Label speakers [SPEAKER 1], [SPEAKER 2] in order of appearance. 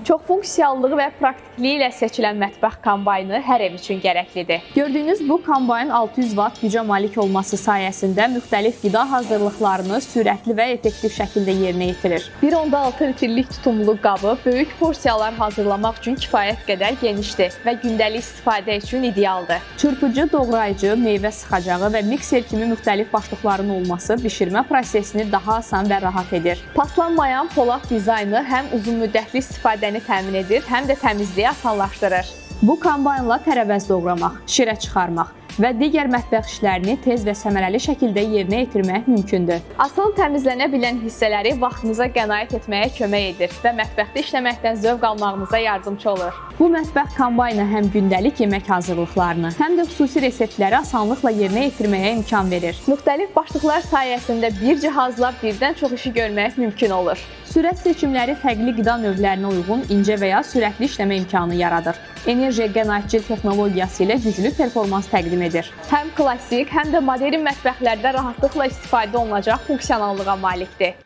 [SPEAKER 1] Çox funksiyallığı və praktikliyi ilə seçilən mətbəx kombaynı hər ev üçün gərəklidir. Gördüyünüz bu kombayn 600 Watt gücə malik olması sayəsində müxtəlif qida hazırlıqlarını sürətli və effektiv şəkildə yerinə yetirir. 1.6 litrlik tutumlu qabı böyük porsiyalar hazırlamaq üçün kifayət qədər genişdir və gündəlik istifadə üçün idealdır. Çırpıcı, doğrayıcı, meyvə sıxacağı və mikser kimi müxtəlif başlıqların olması bişirmə prosesini daha asan və rahat edir. Paslanmayan polad dizaynı həm uzun müddətli istifadəni təmin edir, həm də təmizliyi asanlaşdırır. Bu kombaynla tərəvəz doğramaq, şirə çıxarmaq və digər mətbəx işlərini tez və səmərəli şəkildə yerinə yetirmək mümkündür. Asan təmizlənə bilən hissələri vaxtınıza qənaət etməyə kömək edir və mətbəxdə işləməkdən zövq almağınıza yardımcı olur. Bu mətbəx kombaynı həm gündəlik yemək hazırlıqlarını, həm də xüsusi reseptləri asanlıqla yerinə yetirməyə imkan verir. Müxtəlif başlıqlar sayəsində bir cihazla birdən çox işi görmək mümkün olur. Sürət seçimləri fərqli qida növlərinə uyğun incə və ya sürətli işləmə imkanı yaradır. Enerjiya qənaətcil texnologiyası ilə güclü performans təqdim edir. Həm klassik, həm də modern mətbəxlərdə rahatlıqla istifadə olunacaq funksionallığa malikdir.